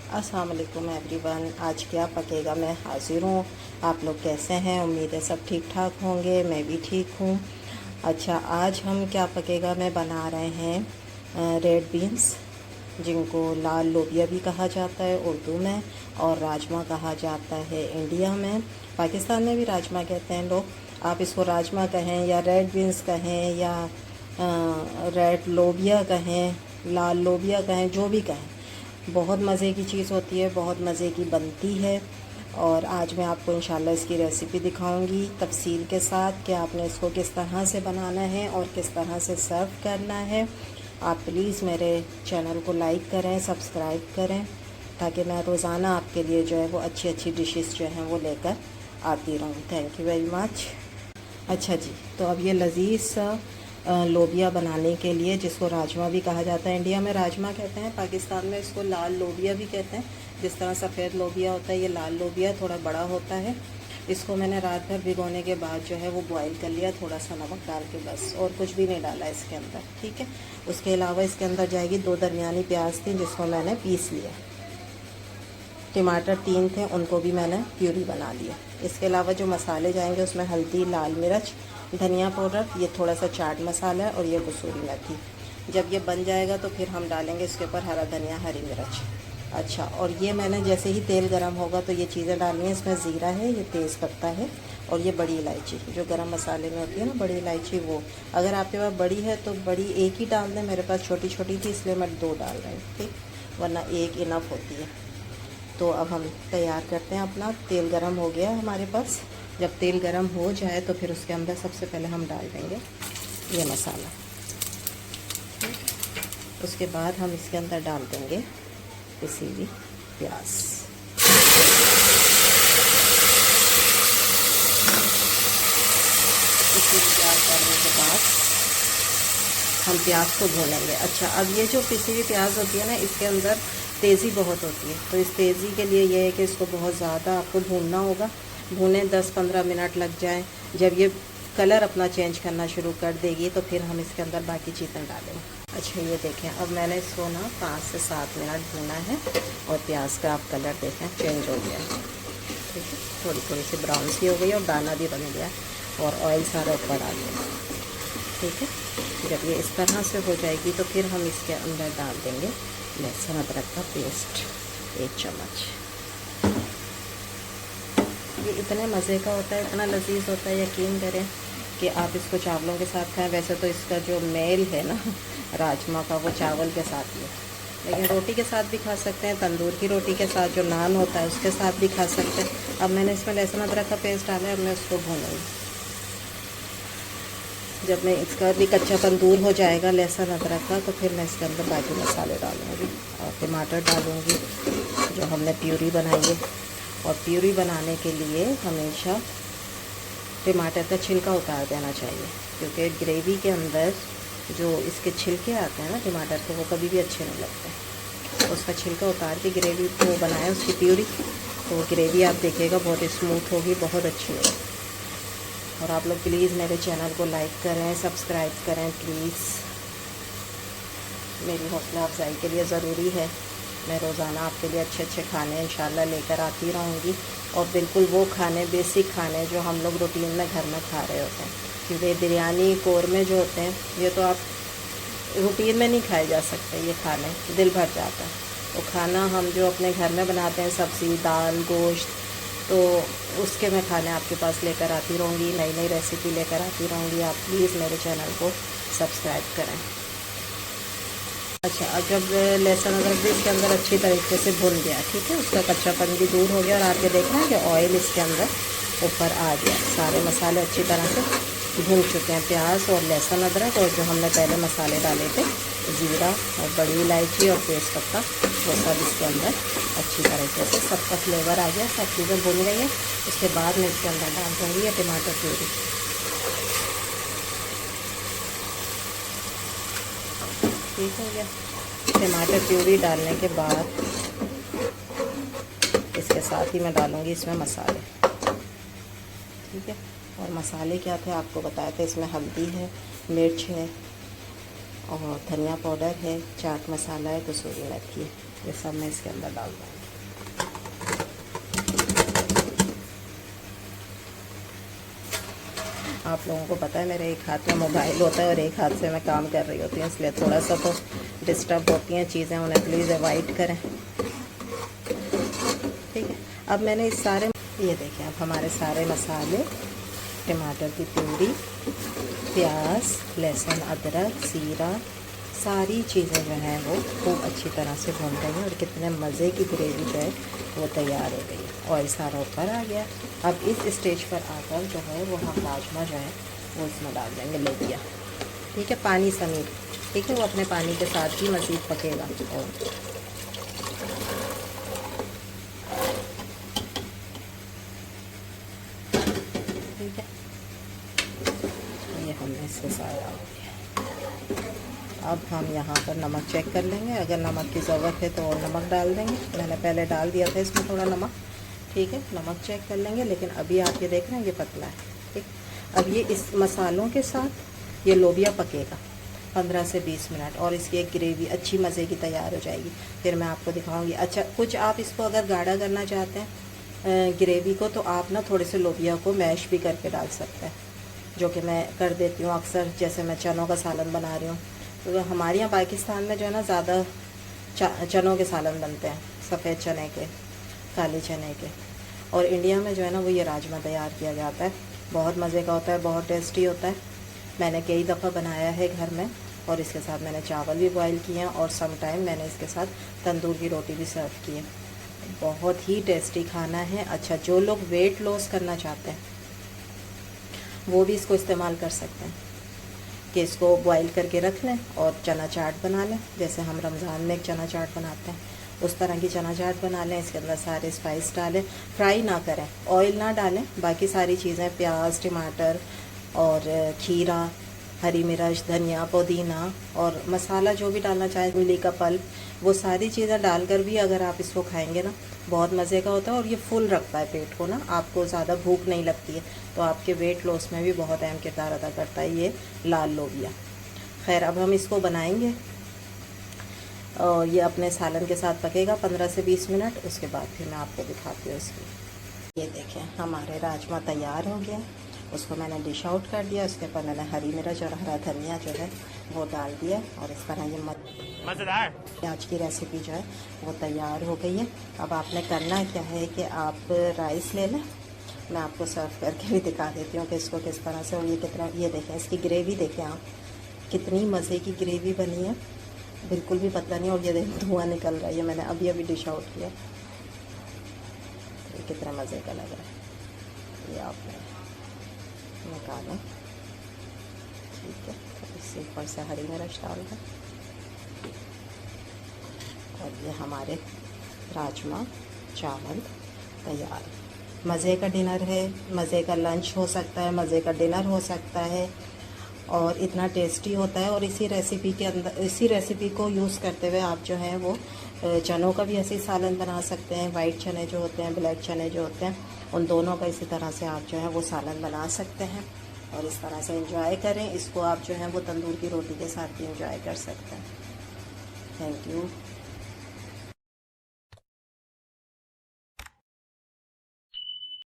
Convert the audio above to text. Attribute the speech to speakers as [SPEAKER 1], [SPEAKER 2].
[SPEAKER 1] अस्सलाम वालेकुम एवरीवन। आज क्या पकेगा मैं हाज़िर हूँ। आप लोग कैसे हैं? उम्मीद है सब ठीक ठाक होंगे, मैं भी ठीक हूँ। अच्छा, आज हम क्या पकेगा मैं बना रहे हैं रेड बीन्स, जिनको लाल लोबिया भी कहा जाता है उर्दू में, और राजमा कहा जाता है इंडिया में। पाकिस्तान में भी राजमा कहते हैं लोग। आप इसको राजमा कहें या रेड बीन्स कहें या रेड लोबिया कहें, लाल लोबिया कहें, जो भी कहें, बहुत मज़े की चीज़ होती है, बहुत मज़े की बनती है। और आज मैं आपको इंशाल्लाह इसकी रेसिपी दिखाऊंगी तफसील के साथ कि आपने इसको किस तरह से बनाना है और किस तरह से सर्व करना है। आप प्लीज़ मेरे चैनल को लाइक करें, सब्सक्राइब करें, ताकि मैं रोज़ाना आपके लिए जो है वो अच्छी अच्छी डिशेस जो हैं वो लेकर आती रहूँ। Thank you very much. अच्छा जी, तो अब ये लजीज़ लोबिया बनाने के लिए, जिसको राजमा भी कहा जाता है, इंडिया में राजमा कहते हैं, पाकिस्तान में इसको लाल लोबिया भी कहते हैं। जिस तरह सफ़ेद लोबिया होता है, ये लाल लोबिया थोड़ा बड़ा होता है। इसको मैंने रात भर भिगोने के बाद जो है वो बॉईल कर लिया, थोड़ा सा नमक डाल के, बस, और कुछ भी नहीं डाला इसके अंदर, ठीक है। उसके अलावा इसके अंदर जाएगी 2 दरमियानी प्याज थी, जिसको मैंने पीस लिया। टमाटर 3 थे, उनको भी मैंने प्यूरी बना लिया। इसके अलावा जो मसाले जाएंगे उसमें हल्दी, लाल मिर्च, धनिया पाउडर, ये थोड़ा सा चाट मसाला है, और ये कसूरी मेथी। जब ये बन जाएगा तो फिर हम डालेंगे इसके ऊपर हरा धनिया, हरी मिर्च। अच्छा, और ये मैंने जैसे ही तेल गरम होगा तो ये चीज़ें डालनी है। इसमें ज़ीरा है, ये तेज़ पत्ता है, और ये बड़ी इलायची, जो गरम मसाले में होती है ना बड़ी इलायची, वो। अगर आपके पास बड़ी है तो बड़ी एक ही डाल दें, मेरे पास छोटी छोटी थी इसलिए मैं 2 डाल रही हूँ, ठीक, वरना एक इनफ होती है। तो अब हम तैयार करते हैं अपना। तेल गरम हो गया है हमारे पास। जब तेल गरम हो जाए तो फिर उसके अंदर सबसे पहले हम डाल देंगे ये मसाला। उसके बाद हम इसके अंदर डाल देंगे पिसी हुई प्याज। पिसी हुई प्याज डालने के बाद हम प्याज को भूनेंगे। अच्छा, अब ये जो पिसी हुई प्याज होती है ना, इसके अंदर तेज़ी बहुत होती है, तो इस तेज़ी के लिए ये है कि इसको बहुत ज़्यादा आपको भूनना होगा। भूने 10-15 मिनट लग जाएं। जब ये कलर अपना चेंज करना शुरू कर देगी तो फिर हम इसके अंदर बाकी चीज़ें डालेंगे। अच्छा, ये देखें, अब मैंने इसको ना 5 से 7 मिनट भूना है, और प्याज का आप कलर देखें चेंज हो गया है, ठीक है। थोड़ी थोड़ी सी ब्राउन सी हो गई और दाना भी बन गया, और ऑयल सारा ऊपर आ गया, ठीक है। जब ये इस तरह से हो जाएगी तो फिर हम इसके अंदर डाल देंगे लहसुन अदरक का पेस्ट 1 चम्मच। ये इतने मज़े का होता है, इतना लजीज होता है, यकीन करें कि आप इसको चावलों के साथ खाएं। वैसे तो इसका जो मेल है ना राजमा का, वो चावल के साथ ही है, लेकिन रोटी के साथ भी खा सकते हैं, तंदूर की रोटी के साथ, जो नान होता है उसके साथ भी खा सकते हैं। अब मैंने इसमें लहसुन अदरक का पेस्ट डाला है, अब मैं उसको भूनूंगी। जब मैं इसका भी कच्चापन दूर हो जाएगा लहसुन अदरक का, तो फिर मैं इसके अंदर बाकी मसाले डालूँगी और टमाटर डालूँगी जो हमने प्यूरी बनाई है। और प्यूरी बनाने के लिए हमेशा टमाटर का छिलका उतार देना चाहिए, क्योंकि ग्रेवी के अंदर जो इसके छिलके आते हैं ना टमाटर के, वो कभी भी अच्छे नहीं लगते। उसका छिलका उतार के ग्रेवी को बनाएं, उसकी प्यूरी, तो ग्रेवी आप देखिएगा बहुत स्मूथ होगी, बहुत अच्छी होगी। और आप लोग प्लीज़ मेरे चैनल को लाइक करें, सब्सक्राइब करें प्लीज़। मेरी हौसला अफजाई के लिए ज़रूरी है। मैं रोज़ाना आपके लिए अच्छे अच्छे खाने इंशाल्लाह लेकर आती रहूँगी, और बिल्कुल वो खाने, बेसिक खाने जो हम लोग रूटीन में घर में खा रहे होते हैं। क्योंकि बिरयानी, कौरमे जो होते हैं, ये तो आप रूटीन में नहीं खाए जा सकते, ये खाने दिल भर जाता है। तो खाना हम जो अपने घर में बनाते हैं, सब्ज़ी, दाल, गोश्त, तो उसके मैं खाने आपके पास लेकर आती रहूँगी, नई नई रेसिपी लेकर आती रहूँगी। आप प्लीज़ मेरे चैनल को सब्सक्राइब करें। अच्छा, अब जब लहसुन अदरक भी इसके अंदर अच्छी तरीके से भुन गया, ठीक है, उसका कच्चापन भी दूर हो गया, और आके देखना है कि ऑयल इसके अंदर ऊपर आ गया, सारे मसाले अच्छी तरह से भुन चुके हैं, प्याज और लहसुन अदरक, और जो हमने पहले मसाले डाले थे, ज़ीरा और बड़ी इलायची और तेज़ पत्ता, वो सब इसके अंदर अच्छी तरीके से सबका फ्लेवर आ गया, सब चीज़ें भुन गई हैं। उसके बाद मैं इसके अंदर डाल दूँगी ये टमाटर प्यूरी, ठीक हो गया। टमाटर प्यूरी डालने के बाद इसके साथ ही मैं डालूँगी इसमें मसाले, ठीक है। और मसाले क्या थे आपको बताए थे, इसमें हल्दी है, मिर्च है, और धनिया पाउडर है, चाट मसाला है, कसूरी मेथी है। ये सब मैं इसके अंदर डाल दूँगी। आप लोगों को पता है मेरे एक हाथ में मोबाइल होता है और एक हाथ से मैं काम कर रही होती हूँ, इसलिए थोड़ा सा तो डिस्टर्ब होती हैं चीज़ें, उन्हें प्लीज़ अवॉइड करें। ठीक है, अब मैंने इस सारे, ये देखें, अब हमारे सारे मसाले, टमाटर की प्यूरी, प्याज, लहसुन, अदरक, जीरा, सारी चीज़ें जो हैं वो खूब अच्छी तरह से भून गई हैं और कितने मज़े की ग्रेवी जो है वो तैयार हो गई है। ऑयल सारा ऊपर आ गया। अब इस स्टेज पर आकर जो है वो हम राजमा जो है वो इसमें डाल देंगे, ले दिया। ठीक है, पानी समेत। ठीक है, वो अपने पानी के साथ ही मज़ीद पकेगा। और ठीक है, ये हमने इसके साथ डाल दिया। अब हम यहाँ पर नमक चेक कर लेंगे, अगर नमक की ज़रूरत है तो और नमक डाल देंगे। मैंने पहले डाल दिया था इसमें थोड़ा नमक। ठीक है, नमक चेक कर लेंगे, लेकिन अभी आप ये देख रहे हैं ये पतला है। ठीक, अब ये इस मसालों के साथ ये लोबिया पकेगा 15 से 20 मिनट और इसकी एक ग्रेवी अच्छी मज़े की तैयार हो जाएगी। फिर मैं आपको दिखाऊंगी। अच्छा, कुछ आप इसको अगर गाढ़ा करना चाहते हैं ग्रेवी को, तो आप ना थोड़े से लोबिया को मैश भी करके डाल सकते हैं, जो कि मैं कर देती हूँ अक्सर। जैसे मैं चनों का सालन बना रही हूँ, तो हमारे यहाँ पाकिस्तान में जो है ना ज़्यादा चनों के सालन बनते हैं, सफ़ेद चने के, काले चने के। और इंडिया में जो है ना वो ये राजमा तैयार किया जाता है। बहुत मज़े का होता है, बहुत टेस्टी होता है। मैंने कई दफ़ा बनाया है घर में, और इसके साथ मैंने चावल भी बॉईल किए हैं और सम टाइम मैंने इसके साथ तंदूर की रोटी भी सर्व की है। बहुत ही टेस्टी खाना है। अच्छा, जो लोग वेट लॉस करना चाहते हैं वो भी इसको इस्तेमाल कर सकते हैं कि इसको बॉईल करके रख लें और चना चाट बना लें। जैसे हम रमज़ान में एक चना चाट बनाते हैं, उस तरह की चना चाट बना लें। इसके अंदर सारे स्पाइस डालें, फ्राई ना करें, ऑयल ना डालें। बाकी सारी चीज़ें, प्याज, टमाटर और खीरा, हरी मिर्च, धनिया, पुदीना और मसाला जो भी डालना चाहें, इमली का पल्प, वो सारी चीज़ें डालकर भी अगर आप इसको खाएंगे ना, बहुत मज़े का होता है। और ये फुल रखता है पेट को ना, आपको ज़्यादा भूख नहीं लगती है, तो आपके वेट लॉस में भी बहुत अहम किरदार अदा करता है ये लाल लोबिया। खैर, अब हम इसको बनाएंगे और ये अपने सालन के साथ पकेगा 15 से 20 मिनट। उसके बाद फिर मैं आपको दिखाती हूँ इसकी। ये देखें, हमारे राजमा तैयार हो गया। उसको मैंने डिश आउट कर दिया। उसके ऊपर मैंने हरी मिर्च और हरा धनिया जो है वो डाल दिया और इस तरह ये मज़ेदार आज की रेसिपी जो है वो तैयार हो गई है। अब आपने करना क्या है कि आप राइस ले लें। मैं आपको सर्व करके भी दिखा देती हूँ कि इसको किस तरह से। और ये कितना, ये देखें इसकी ग्रेवी देखें आप, कितनी मज़े की ग्रेवी बनी है, बिल्कुल भी पतला नहीं। और ये देखें धुआं निकल रहा है, ये मैंने अभी अभी डिश आउट किया। ये कितना मज़े का लग रहा है, ये आपने निकालें। ठीक है, तो इससे ऊपर से हरी मिर्च डाल दें। और ये हमारे राजमा चावल तैयार। मज़े का डिनर है, मज़े का लंच हो सकता है, मज़े का डिनर हो सकता है और इतना टेस्टी होता है। और इसी रेसिपी के अंदर, इसी रेसिपी को यूज़ करते हुए आप जो है वो चनों का भी ऐसे ही सालन बना सकते हैं। वाइट चने जो होते हैं, ब्लैक चने जो होते हैं, उन दोनों का इसी तरह से आप जो है वो सालन बना सकते हैं और इस तरह से एंजॉय करें। इसको आप जो है वो तंदूर की रोटी के साथ भी एंजॉय कर सकते हैं। Thank you.